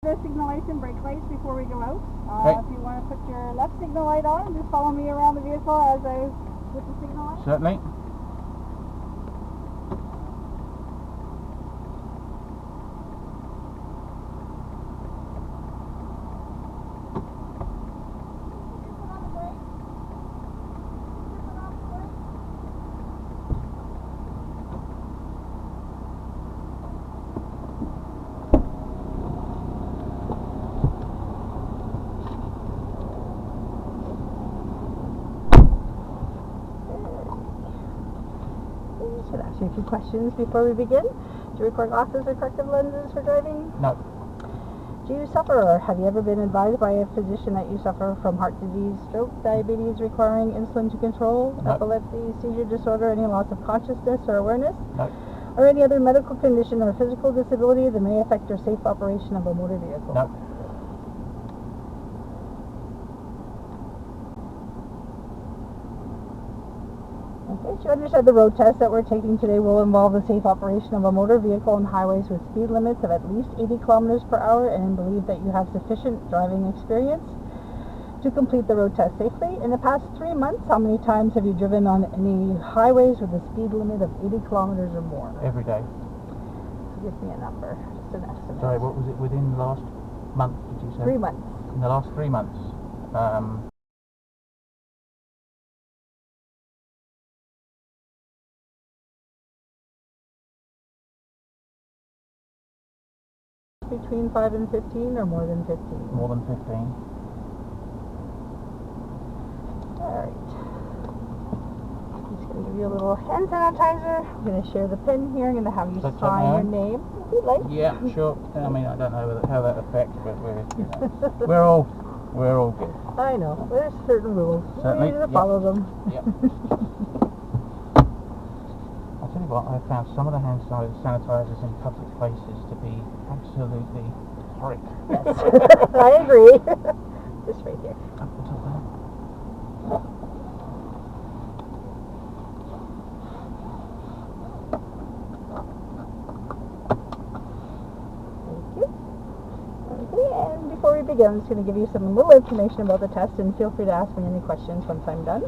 The signalization brake lights before we go out. Okay. If you want to put your left signal light on, just follow me around the vehicle as I with the signal light. Certainly. Should ask you a few questions before we begin. Do you require glasses or corrective lenses for driving? No. Do you suffer or have you ever been advised by a physician that you suffer from heart disease, stroke, diabetes requiring insulin to control, No. epilepsy, seizure disorder, any loss of consciousness or awareness, No. or any other medical condition or physical disability that may affect your safe operation of a motor vehicle? No. Okay, so you understand the road test that we're taking today will involve the safe operation of a motor vehicle on highways with speed limits of at least 80 kilometers per hour, and believe that you have sufficient driving experience to complete the road test safely. In the past 3 months, how many times have you driven on any highways with a speed limit of 80 kilometers or more? Every day. Give me a number, just an estimate. Sorry, what was it within the last month, did you say? 3 months. In the last 3 months. Between 5 and 15 or more than 15? More than 15. Alright. I'm just going to give you a little hand sanitizer. I'm going to share the pen here. I'm going to have you That's sign your okay. name if you'd like. Yeah, sure. I mean, I don't know how that affects, but we're all good. I know. There's certain rules. Certainly. We need to follow them. Yep. I'll tell you what, I found some of the hand sanitizers in public places to be absolutely horrid. Yes, I agree. Just right here. Up the top there. Thank you. Okay, and before we begin, I'm just going to give you some little information about the test, and feel free to ask me any questions once I'm done.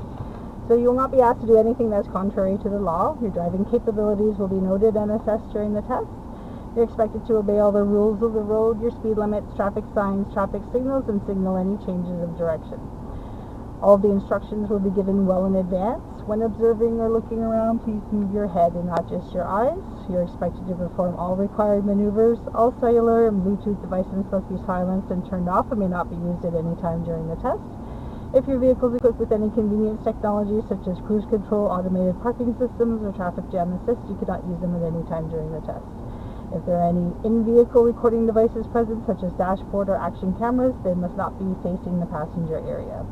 So you will not be asked to do anything that's contrary to the law. Your driving capabilities will be noted and assessed during the test. You're expected to obey all the rules of the road, your speed limits, traffic signs, traffic signals, and signal any changes of direction. All of the instructions will be given well in advance. When observing or looking around, please move your head and not just your eyes. You're expected to perform all required maneuvers. All cellular and Bluetooth devices must be silenced and turned off and may not be used at any time during the test. If your vehicle is equipped with any convenience technology such as cruise control, automated parking systems, or traffic jam assist, you cannot use them at any time during the test. If there are any in-vehicle recording devices present, such as dashboard or action cameras, they must not be facing the passenger area.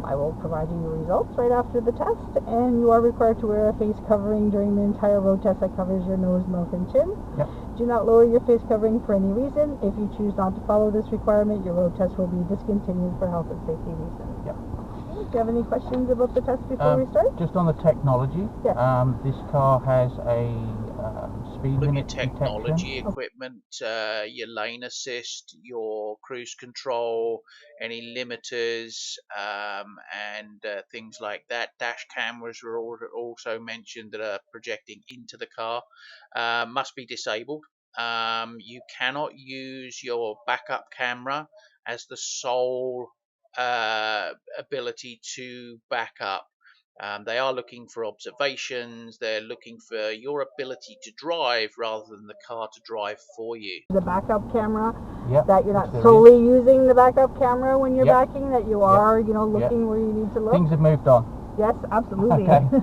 I will provide you your results right after the test, and you are required to wear a face covering during the entire road test that covers your nose, mouth, and chin. Yep. Do not lower your face covering for any reason. If you choose not to follow this requirement, your road test will be discontinued for health and safety reasons. Yep. Do you have any questions about the test before we start? Just on the technology, Yes. This car has a speed Look limit at technology detection. equipment, your lane assist, your cruise control, any limiters, and things like that. Dash cameras were also mentioned that are projecting into the car. Must be disabled. You cannot use your backup camera as the sole ability to back up. They are looking for observations. They're looking for your ability to drive rather than the car to drive for you. The backup camera, Yep. that you're not There solely using the backup camera when you're Yep. backing, that you are, looking where you need to look. Things have moved on. Yes, absolutely. Okay. And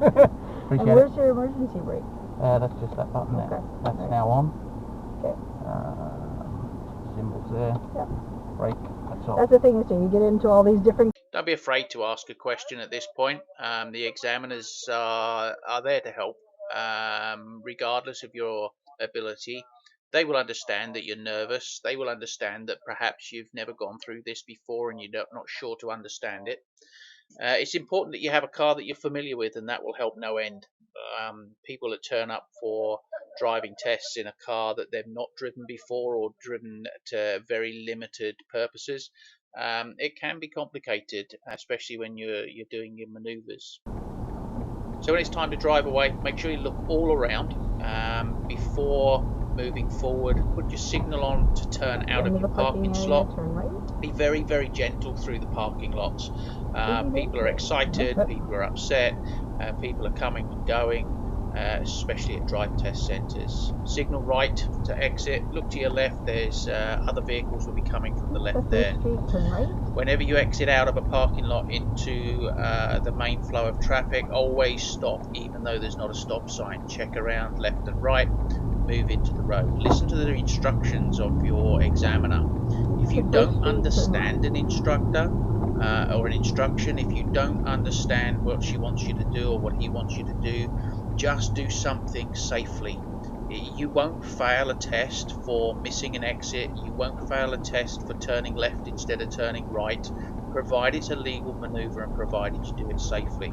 Appreciate where's it. your emergency brake? That's just that button there. Okay. That's Right. now on. Okay. Symbols there. Yep. Brake. That's all. That's the thing, so you get into all these different. Don't be afraid to ask a question at this point. The examiners are there to help, regardless of your ability. They will understand that you're nervous. They will understand that perhaps you've never gone through this before and you're not sure to understand it. It's important that you have a car that you're familiar with, and that will help no end. People that turn up for driving tests in a car that they've not driven before or driven to very limited purposes, it can be complicated, especially when you're doing your maneuvers. So when it's time to drive away, make sure you look all around before moving forward. Put your signal on to turn out of your parking slot. Be very, very gentle through the parking lots. People are excited, people are upset, people are coming and going, especially at drive test centres. Signal right to exit, look to your left, there's other vehicles will be coming from the left there. Whenever you exit out of a parking lot into the main flow of traffic, always stop even though there's not a stop sign. Check around left and right, move into the road. Listen to the instructions of your examiner. If you don't understand an instructor or an instruction, if you don't understand what she wants you to do or what he wants you to do, just do something safely. You won't fail a test for missing an exit. You won't fail a test for turning left instead of turning right, provided it's a legal maneuver and provided you do it safely.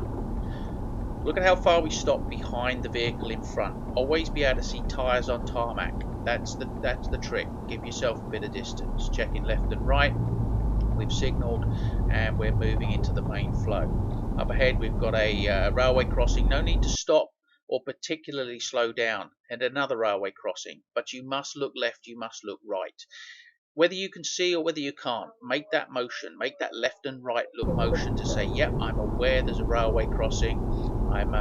Look at how far we stop behind the vehicle in front. Always be able to see tyres on tarmac. That's the trick. Give yourself a bit of distance. Checking left and right. We've signalled and we're moving into the main flow. Up ahead we've got a railway crossing. No need to stop or particularly slow down, and another railway crossing. But you must look left, you must look right. Whether you can see or whether you can't, make that motion, make that left and right look motion to say, yep, I'm aware there's a railway crossing. I'm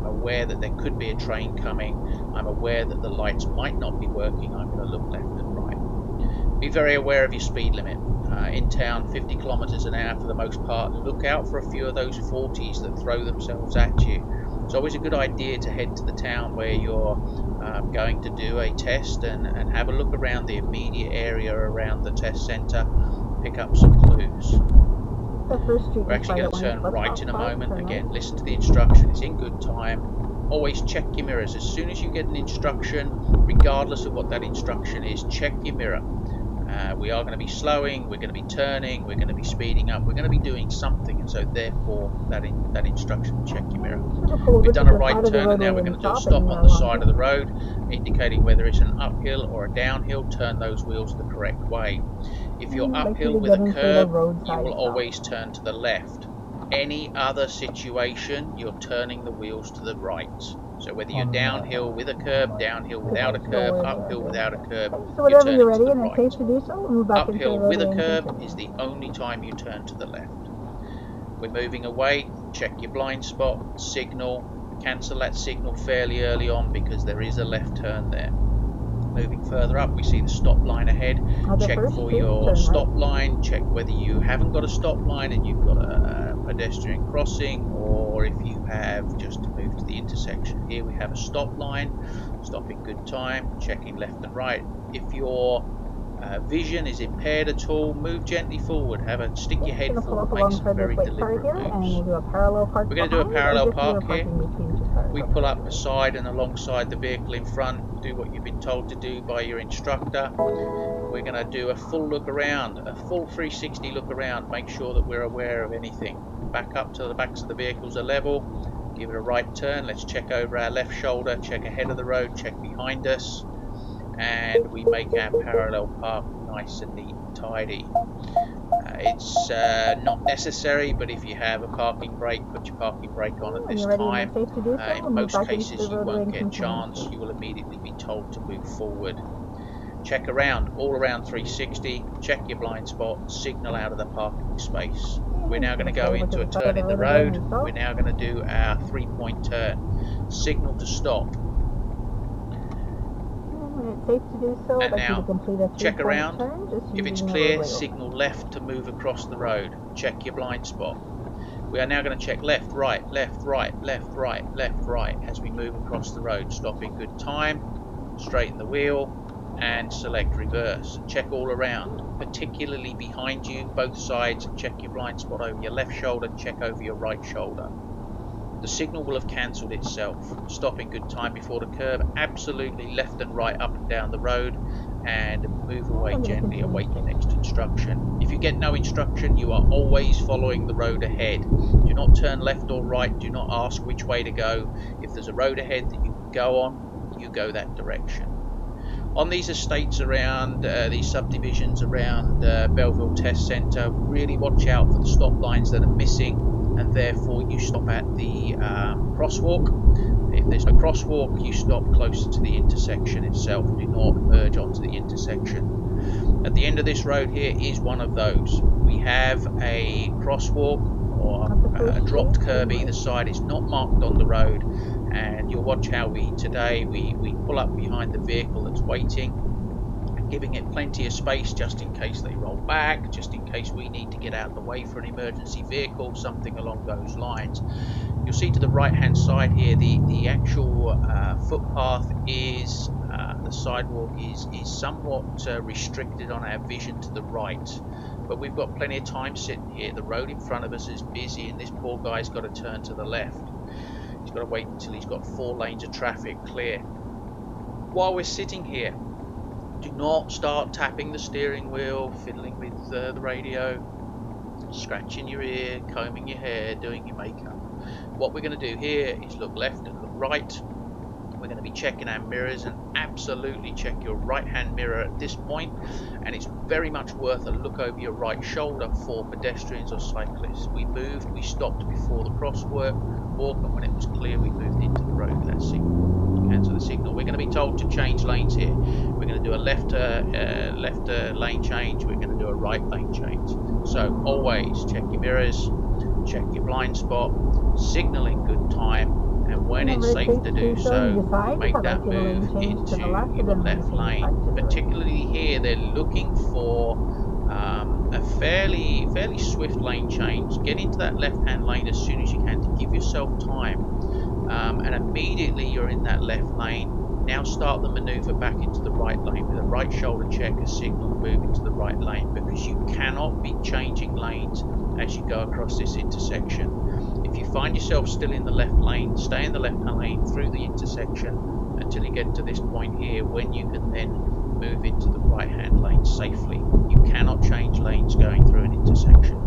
aware that there could be a train coming. I'm aware that the lights might not be working. I'm going to look left and right. Be very aware of your speed limit. In town, 50 kilometers an hour for the most part. Look out for a few of those 40s that throw themselves at you. It's always a good idea to head to the town where you're going to do a test and have a look around the immediate area around the test centre, pick up some clues. We're actually going to turn right in a moment. Again, listen to the instruction, it's in good time. Always check your mirrors. As soon as you get an instruction, regardless of what that instruction is, check your mirror. We are going to be slowing, we're going to be turning, we're going to be speeding up, we're going to be doing something, and so therefore that instruction, check your mirror. We've done a right turn and now we're going to do a stop on the side of the road, indicating whether it's an uphill or a downhill. Turn those wheels the correct way. If you're uphill with a curb, you will always turn to the left. Any other situation, you're turning the wheels to the right. So whether you're downhill with a curb, downhill without a curb, uphill without a curb, you're turning to the right. Uphill with a curb is the only time you turn to the left. We're moving away, check your blind spot, signal, cancel that signal fairly early on because there is a left turn there. Moving further up, we see the stop line ahead. Check for your stop line, check whether you haven't got a stop line and you've got a pedestrian crossing, or if you have just moved to the intersection. Here we have a stop line, stop in good time, checking left and right. If your vision is impaired at all, move gently forward, stick your head forward, make some very deliberate moves. We're going to do a parallel park here. We pull up beside and alongside the vehicle in front, do what you've been told to do by your instructor. We're going to do a full look around, a full 360 look around, make sure that we're aware of anything. Back up till the backs of the vehicles are level, give it a right turn, let's check over our left shoulder, check ahead of the road, check behind us, and we make our parallel park nice and neat and tidy. It's not necessary, but if you have a parking brake, put your parking brake on at this time. In most cases you won't get a chance, you will immediately be told to move forward. Check around, all around 360, check your blind spot, signal out of the parking space. We're now going to go into a turn in the road. We're now going to do our 3-point turn. Signal to stop. And now, check around. If it's clear, signal left to move across the road. Check your blind spot. We are now going to check left, right, left, right, left, right, left, right as we move across the road. Stop in good time, straighten the wheel, and select reverse. Check all around, particularly behind you, both sides. Check your blind spot over your left shoulder, check over your right shoulder. The signal will have cancelled itself. Stop in good time before the curb, absolutely left and right up down the road and move away gently, await your next instruction. If you get no instruction, you are always following the road ahead. Do not turn left or right, do not ask which way to go. If there's a road ahead that you can go on, you go that direction. On these estates around, these subdivisions around Belleville Test Centre, really watch out for the stop lines that are missing, and therefore you stop at the crosswalk. If there's no crosswalk, you stop closer to the intersection itself. Do not merge onto the intersection. At the end of this road here is one of those. We have a crosswalk or a dropped curb either side. It's not marked on the road, and you'll watch how we pull up behind the vehicle that's waiting, giving it plenty of space just in case they roll back, just in case we need to get out of the way for an emergency vehicle, something along those lines. You'll see to the right hand side here the actual footpath is the sidewalk is somewhat restricted on our vision to the right, but we've got plenty of time sitting here. The road in front of us is busy and this poor guy's got to turn to the left. He's got to wait until he's got 4 lanes of traffic clear. While we're sitting here, do not start tapping the steering wheel, fiddling with the radio, scratching your ear, combing your hair, doing your makeup. What we're going to do here is look left and look right. We're going to be checking our mirrors, and absolutely check your right hand mirror at this point, and it's very much worth a look over your right shoulder for pedestrians or cyclists. We stopped before the crosswalk, and when it was clear we moved into the road. That signal, cancel the signal. We're going to be told to change lanes here. We're going to do a left lane change, we're going to do a right lane change. So always check your mirrors, check your blind spot, signal in good time, and when it's safe to do so, make that move into your left lane. Particularly here, they're looking for a fairly swift lane change. Get into that left-hand lane as soon as you can to give yourself time, and immediately you're in that left lane. Now start the maneuver back into the right lane with a right shoulder check, a signal, move into the right lane, because you cannot be changing lanes as you go across this intersection. If you find yourself still in the left lane, stay in the left lane through the intersection until you get to this point here, when you can then move into the right hand lane safely. You cannot change lanes going through an intersection.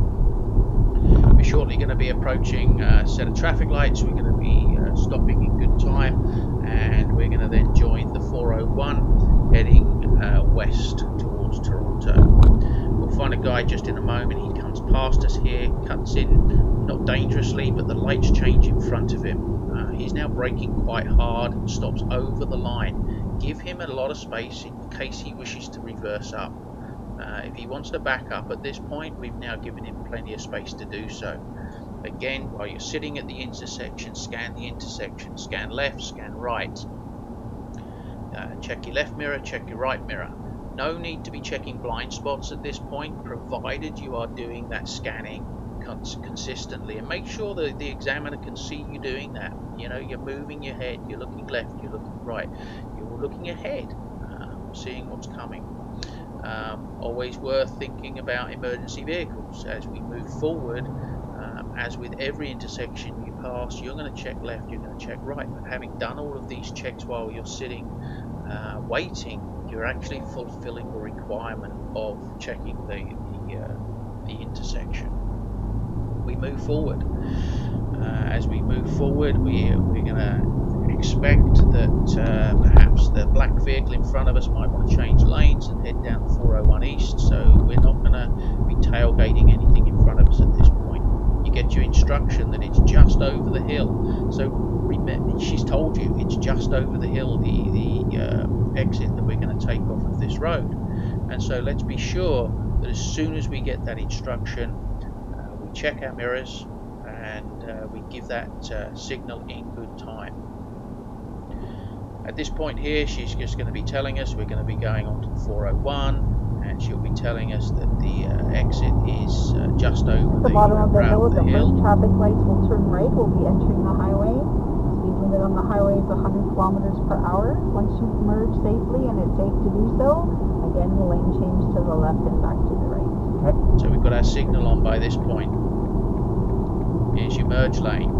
We're shortly going to be approaching a set of traffic lights. We're going to be stopping in good time, and we're going to then join the 401 heading west towards Toronto. We'll find a guy just in a moment. He comes past us here, cuts in, not dangerously, but the lights change in front of him. He's now braking quite hard and stops over the line. Give him a lot of space in case he wishes to reverse up. If he wants to back up at this point, we've now given him plenty of space to do so. Again, while you're sitting at the intersection, scan the intersection, scan left, scan right. Check your left mirror, check your right mirror. No need to be checking blind spots at this point, provided you are doing that scanning consistently, and make sure that the examiner can see you doing that. You know, you're moving your head, you're looking left, you're looking right, you're looking ahead, seeing what's coming. Always worth thinking about emergency vehicles as we move forward. As with every intersection you pass, you're going to check left, you're going to check right, but having done all of these checks while you're sitting waiting, you're actually fulfilling the requirement of checking the intersection. We move forward. As we move forward, we're going to expect that perhaps the black vehicle in front of us might want to change lanes and head down the 401 east, so we're not going to be tailgating anything in front of us at this point. You get your instruction that it's just over the hill, so remember, she's told you it's just over the hill, the exit that we're going to take off of this road, and so let's be sure that as soon as we get that instruction, we check our mirrors and we give that signal in good time. At this point here, she's just going to be telling us we're going to be going on to the 401, and she'll be telling us that the exit is just over the bottom of the hill. At the hill. first traffic lights will turn right. We'll be entering the highway. Speed limit on the highway is 100 kilometers per hour. Once you merge safely and it's safe to do so, again the lane change to the left and back to the right. Okay. So we've got our signal on by this point. Here's your merge lane.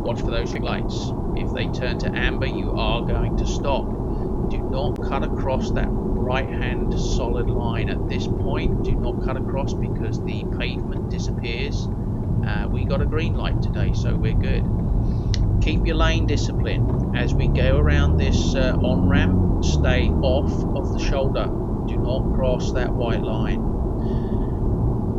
Watch for those lights. If they turn to amber, you are going to stop. Do not cut across that right hand solid line at this point. Do not cut across because the pavement disappears. We got a green light today, so we're good. Keep your lane discipline. As we go around this on-ramp, stay off of the shoulder. Do not cross that white line.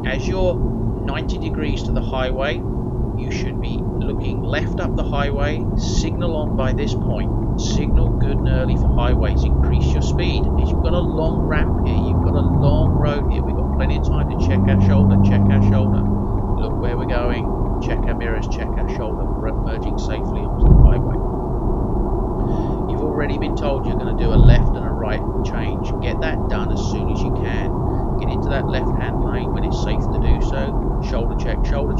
As you're 90 degrees to the highway, you should be looking left up the highway. Signal on by this point. Signal good and early for highways. Increase your speed. As you've got a long ramp here, you've got a long road here. We've got plenty of time to check our shoulder. Check our shoulder. Look where we're going. Check our mirrors. Check our shoulder. We're merging safely onto the highway. You've already been told you're going to do a left and a right change. Get that done as soon as you can. Get into that left-hand lane when it's safe to do so. Shoulder check, signal,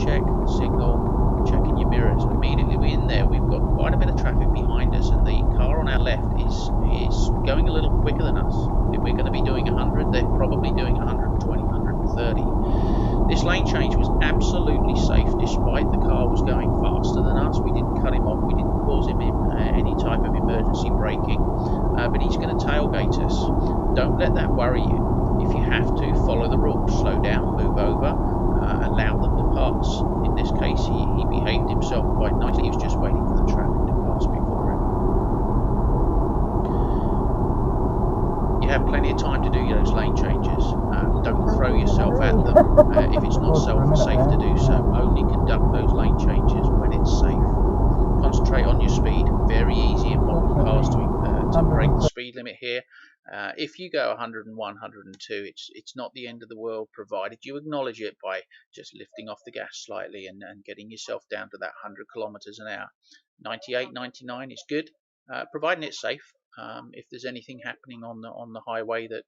checking your mirrors. Immediately we're in there, we've got quite a bit of traffic behind us, and the car on our left is going a little quicker than us. If we're going to be doing 100, they're probably doing 120, 130. This lane change was absolutely safe, despite the car was going faster than us. We didn't cut him off, we didn't cause him any type of emergency braking, but he's going to tailgate us. Don't let that worry you. If you have to, follow the rules. Slow down, move over, allow them to pass. In this case, he behaved himself quite nicely. He was just waiting for the traffic to pass before him. You have plenty of time to do those lane changes. Don't throw yourself at them if it's not safe to do so. Only conduct those lane changes when it's safe. Concentrate on your speed. Very easy in modern cars to break the speed limit here. If you go 101, 102, it's not the end of the world, provided you acknowledge it by just lifting off the gas slightly and getting yourself down to that 100 kilometers an hour. 98, 99 is good, providing it's safe. If there's anything happening on the highway that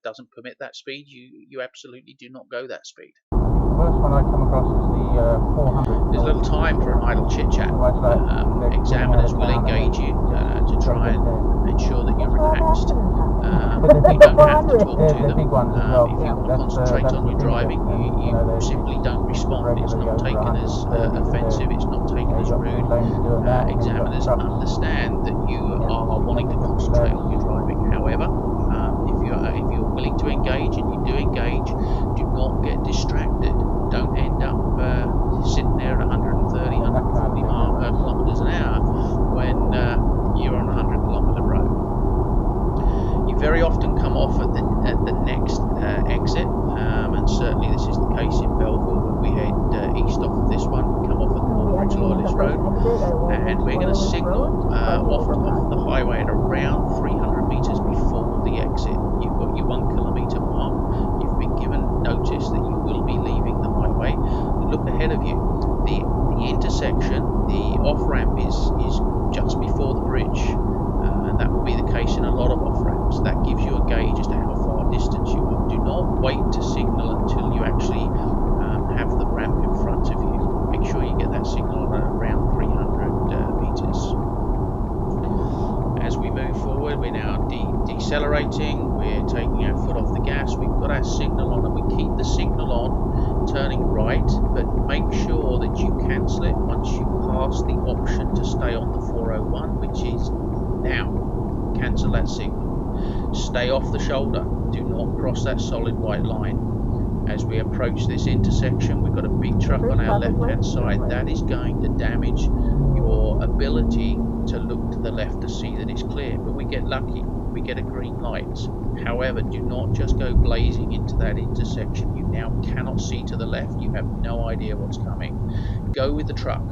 doesn't permit that speed, you absolutely do not go that speed. The first one I come across is the 400. There's little time for an idle chit-chat. Examiners will engage you to try and ensure that you're relaxed. You don't have to talk to them. If you want to concentrate on your driving, you simply don't respond. It's not taken as offensive, it's not taken as rude. Examiners understand that you are wanting to concentrate on your driving. However, if you're willing to engage, and you do engage, do not get distracted. Don't end up sitting there at 130, 140 kilometers an hour when you're on a 100 kilometer road. You very often come off at the next exit, and certainly this is the case in Belleville when we head east off of this one. We come off at the Moorridge Loyalist Road, and we're going to signal off the highway at around 300 meters before the exit. You've got your 1 kilometer mark. You've been given notice that you will be leaving the highway. Look ahead of you. The intersection, the off-ramp is just before the bridge, and that will be the case in a lot of off-ramps. That gives you a gauge as to how far distance you are. Do not wait to signal until you actually have the ramp in front of you. Make sure you get that signal at around 300 meters. As we move forward, we're now decelerating. We're taking our foot off the gas. We've got our signal on, and we keep the signal on, turning right, but make sure that you cancel it once you pass the option to stay on the 401, which is now. Cancel that signal. Stay off the shoulder. Do not cross that solid white line. As we approach this intersection, we've got a big truck on our left-hand side. That is going to damage your ability to look to the left to see that it's clear. But we get lucky. We get a green light. However, do not just go blazing into that intersection. You now cannot see to the left. You have no idea what's coming. Go with the truck.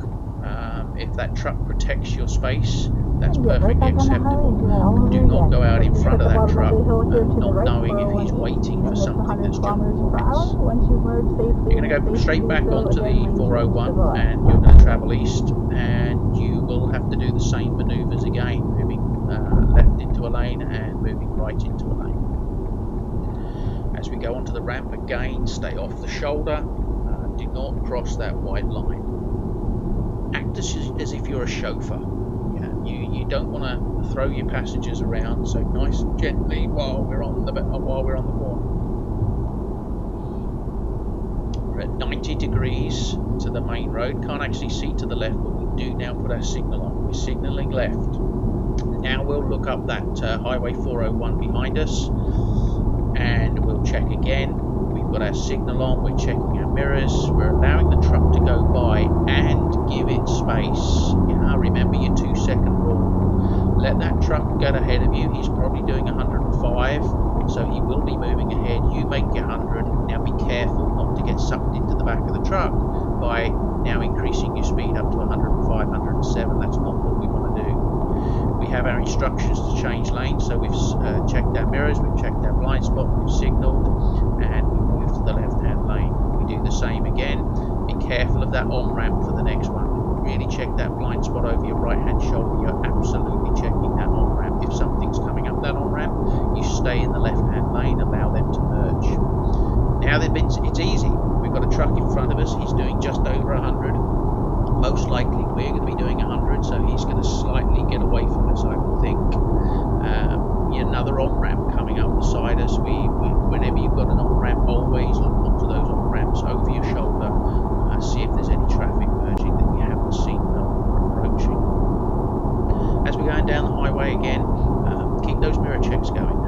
If that truck protects your space, that's perfectly acceptable. Do not go out in front of that truck, not knowing if he's waiting for something that's jumping for us. You're going to go straight back onto the 401, and you're going to travel east, and you will have to do the same manoeuvres again, moving left into a lane and moving right into a lane. As we go onto the ramp again, stay off the shoulder. Do not cross that white line. Act as if you're a chauffeur. You don't want to throw your passengers around, so nice and gently while we're on the corner. We're at 90 degrees to the main road. Can't actually see to the left, but we do now put our signal on. We're signalling left. Now we'll look up that Highway 401 behind us, and we'll check again. We've got our signal on, we're checking our mirrors, we're allowing the truck to go by and give it space. Remember your 2-second rule. Let that truck get ahead of you. He's probably doing 105, so he will be moving ahead. You make your 100. Now be careful not to get sucked into the back of the truck by now increasing your speed up to 105, 107. That's not what we want to do. We have our instructions to change lanes, so we've checked our mirrors, we've checked our blind spot, we've signalled, and we move to the left-hand lane. We do the same again. Be careful of that on-ramp for the next one. Really check that blind spot over your right-hand shoulder. You're absolutely checking that on-ramp. If something's coming up that on-ramp, you stay in the left-hand lane, allow them to merge. Now it's easy. We've got a truck in front of us. He's doing just over 100. Most likely we're going to be doing 100, so he's going to slightly get away from us, I would think. Another on-ramp coming up beside us. Whenever you've got an on-ramp, always look onto those on-ramps over your shoulder. See if there's any traffic merging that you haven't seen approaching. As we're going down the highway again, keep those mirror checks going.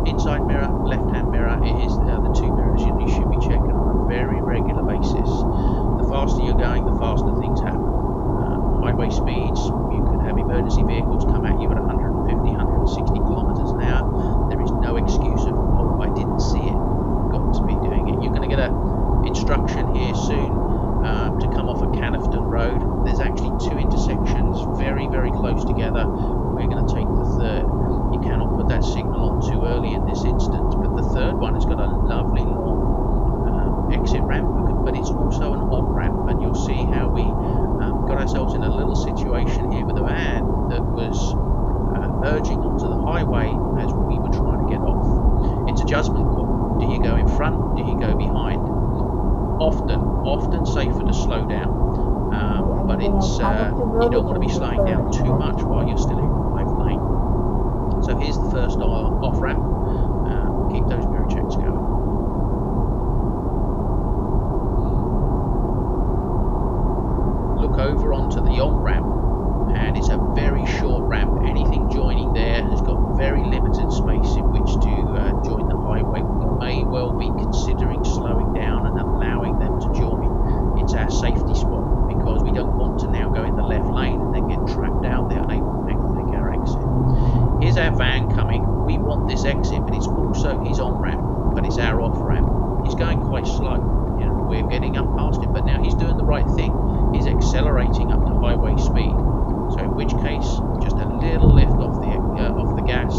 Inside mirror, left-hand mirror, it is the two mirrors you should be checking on a very regular basis. The faster you're going, the faster things happen. Highway speeds, you could have emergency vehicles come at you at 150, 160 kilometers an hour. There is no excuse of, oh, I didn't see it. Got to be doing it. You're going to get an instruction here soon to come off of Canafton Road. There's actually 2 intersections very, very close together. We're going to take the third. You cannot put that signal on too early in this instance, but the third one has got a lovely long exit ramp, but it's also an on-ramp, and you'll see how we got ourselves in a little situation here with a van that was merging onto the highway as we were trying to get off. It's a judgment call. Do you go in front? Do you go behind? Often safer to slow down, but it's you don't want to be slowing down too much while you're still in the right lane. So here's the first off-ramp. Keep those mirror checks going. Look over onto the on-ramp, and it's a very short ramp. Anything joining there has got very limited space in which to join the highway. We may well be considering slowing down and allowing them to join. It's our safety spot, because we don't want to now go in the left lane and then get trapped out there unable to make our exit. Here's our van coming. We want this exit, but it's also his on-ramp, but it's our off-ramp. He's going quite slow. We're getting up past him, but now he's doing the right thing. He's accelerating up to highway speed. So in which case, just a little lift off the gas.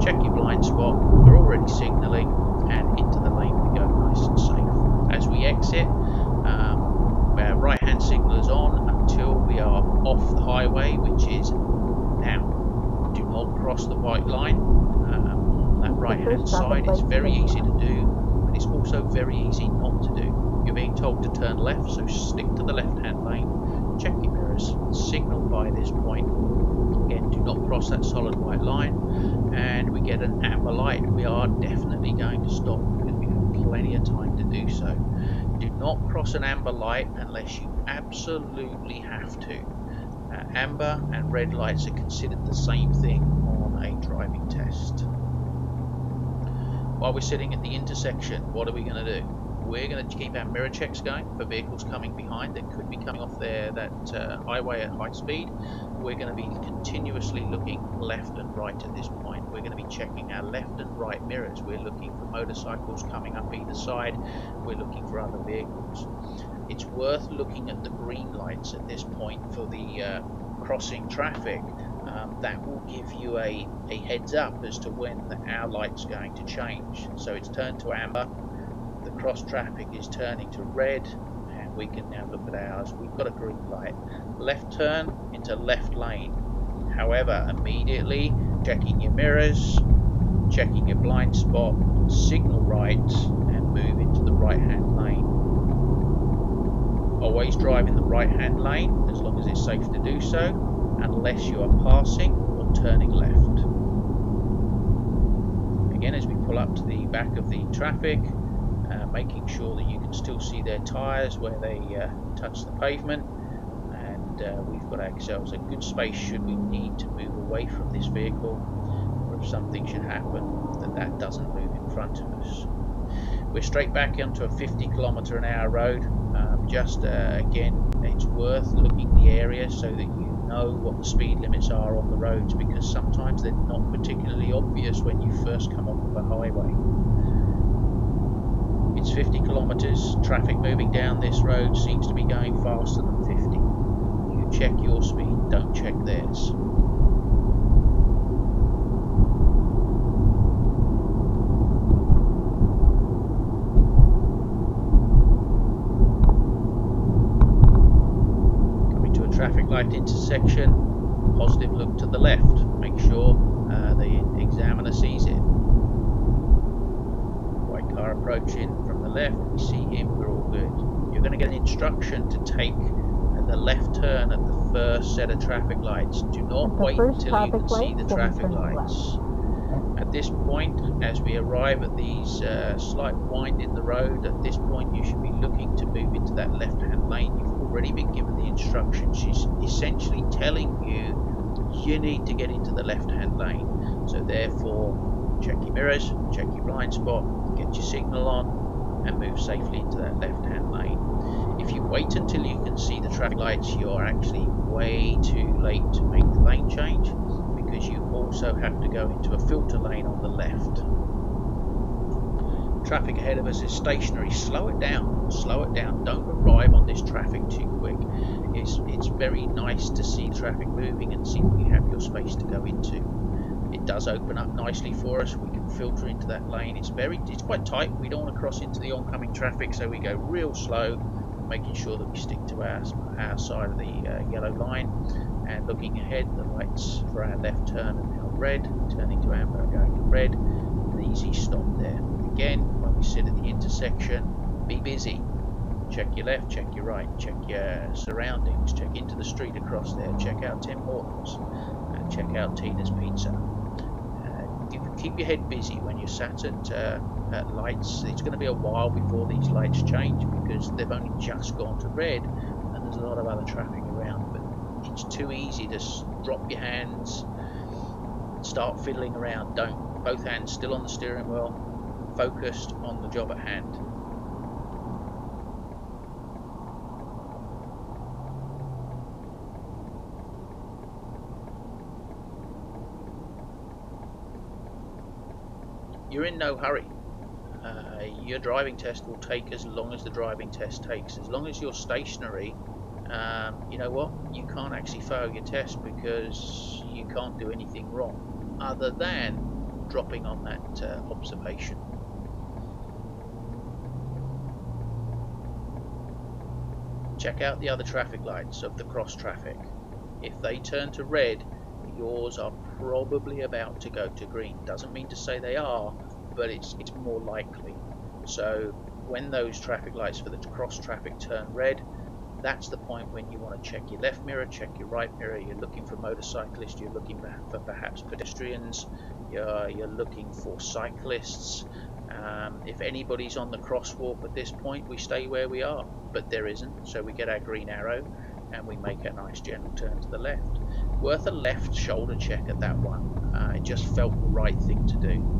Check your blind spot. We're already signalling, and into the lane we go, nice and safe. As we exit, our right-hand signal is on until we are off the highway, which is now. Do not cross the white line on that right-hand side. It's very easy to do, but it's also very easy not to do. You're being told to turn left, so stick to the left-hand lane. Check your mirrors. Signal by this point. Again, do not cross that solid white line, and we get an amber light. We are definitely going to stop because we have plenty of time to do so. Do not cross an amber light unless you absolutely have to. Amber and red lights are considered the same thing on a driving test. While we're sitting at the intersection, what are we going to do? We're going to keep our mirror checks going for vehicles coming behind that could be coming off that highway at high speed. We're going to be continuously looking left and right at this point. We're going to be checking our left and right mirrors. We're looking for motorcycles coming up either side. We're looking for other vehicles. It's worth looking at the green lights at this point for the crossing traffic. That will give you a heads up as to when our light's going to change. So it's turned to amber. The cross traffic is turning to red, and we can now look at ours. We've got a green light. Left turn into left lane. However, immediately checking your mirrors, checking your blind spot, signal right, and move into the right hand lane. Always drive in the right hand lane as long as it's safe to do so, unless you are passing or turning left. Again, as we pull up to the back of the traffic, making sure that you can still see their tyres where they touch the pavement, and we've got ourselves a good space should we need to move away from this vehicle, or if something should happen that doesn't move in front of us. We're straight back onto a 50 km/h road. Again, it's worth looking the area so that you know what the speed limits are on the roads, because sometimes they're not particularly obvious when you first come off of a highway. It's 50 kilometers. Traffic moving down this road seems to be going faster than 50. You check your speed, don't check theirs. Traffic light intersection, positive look to the left, make sure the examiner sees it. White car approaching from the left, we see him, we're all good. You're going to get an instruction to take the left turn at the first set of traffic lights. Do not wait until you can see the traffic lights. At this point, as we arrive at these slight wind in the road, at this point you should be looking to move into that left-hand lane. You've already been given the instructions. She's essentially telling you need to get into the left-hand lane. So therefore, check your mirrors, check your blind spot, get your signal on, and move safely into that left-hand lane. If you wait until you can see the traffic lights, you're actually way too late to make the lane change, because you also have to go into a filter lane on the left. Traffic ahead of us is stationary. Slow it down, slow it down. Don't arrive on this traffic too quick. It's very nice to see traffic moving and see that you have your space to go into. It does open up nicely for us. We can filter into that lane. It's quite tight. We don't want to cross into the oncoming traffic, so we go real slow, making sure that we stick to our side of the yellow line. And looking ahead, the lights for our left turn are now red, turning to amber, going to red. An easy stop there. Again, when we sit at the intersection, be busy. Check your left, check your right, check your surroundings, check into the street across there, check out Tim Hortons, and check out Tina's Pizza. Keep your head busy when you're sat at lights. It's going to be a while before these lights change, because they've only just gone to red and there's a lot of other traffic around. But it's too easy to drop your hands and start fiddling around. Don't. Both hands still on the steering wheel, focused on the job at hand. You're in no hurry. Your driving test will take as long as the driving test takes. As long as you're stationary, you know what? You can't actually fail your test, because you can't do anything wrong other than dropping on that observation. Check out the other traffic lights of the cross traffic. If they turn to red, yours are probably about to go to green. Doesn't mean to say they are, but it's more likely. So when those traffic lights for the cross traffic turn red, that's the point when you want to check your left mirror, check your right mirror. You're looking for motorcyclists, you're looking for perhaps pedestrians, you're looking for cyclists. If anybody's on the crosswalk at this point, we stay where we are, but there isn't, so we get our green arrow and we make a nice gentle turn to the left. Worth a left shoulder check at that one. It just felt the right thing to do.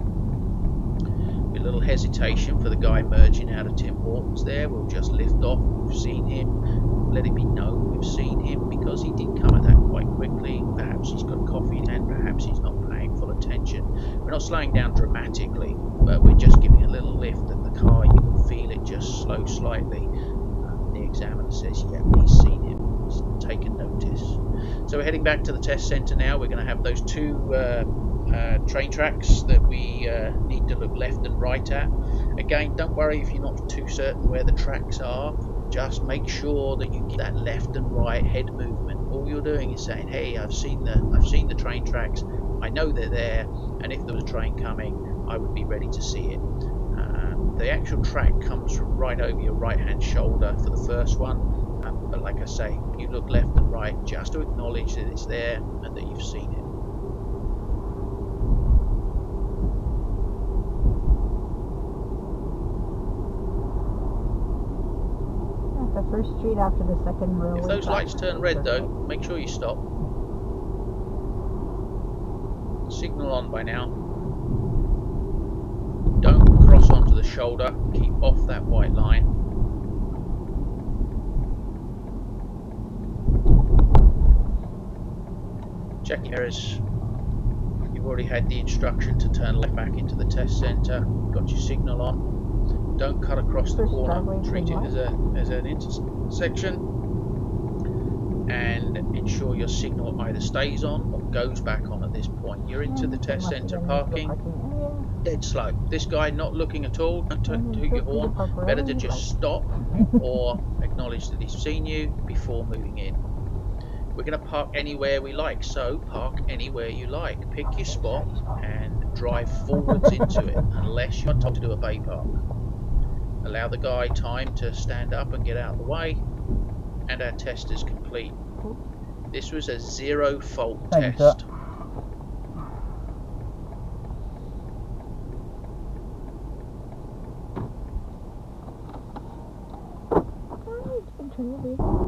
A little hesitation for the guy merging out of Tim Hortons there. We'll just lift off. We've seen him. Let it be known we've seen him, because he did come at that quite quickly. Perhaps he's got coffee and perhaps he's not paying full attention. We're not slowing down dramatically, but we're just giving a little lift at the car. You can feel it just slow slightly. The examiner says, yeah, he's seen him. He's taken notice. So we're heading back to the test centre now. We're going to have those two train tracks that we need to look left and right at. Again, don't worry if you're not too certain where the tracks are. Just make sure that you get that left and right head movement. All you're doing is saying, hey, I've seen the train tracks, I know they're there, and if there was a train coming, I would be ready to see it. The actual track comes from right over your right hand shoulder for the first one, but like I say, you look left and right just to acknowledge that it's there and that you've seen it. the first street after the second railway If those track. lights turn red though, make sure you stop. Signal on by now. Don't cross onto the shoulder, keep off that white line. Check errors. You've already had the instruction to turn left back into the test centre. Got your signal on. Don't cut across the First corner. driveway Treat it turn as an intersection. And ensure your signal either stays on or goes back on at this point. You're into the test centre parking. Dead slow. This guy not looking at all. Don't toot your horn. Better to just stop or acknowledge that he's seen you before moving in. We're going to park anywhere we like, so park anywhere you like. Pick your spot and drive forwards into it, unless you're told to do a bay park. Allow the guy time to stand up and get out of the way, and our test is complete. This was a zero fault test. Alright, turn your vehicle.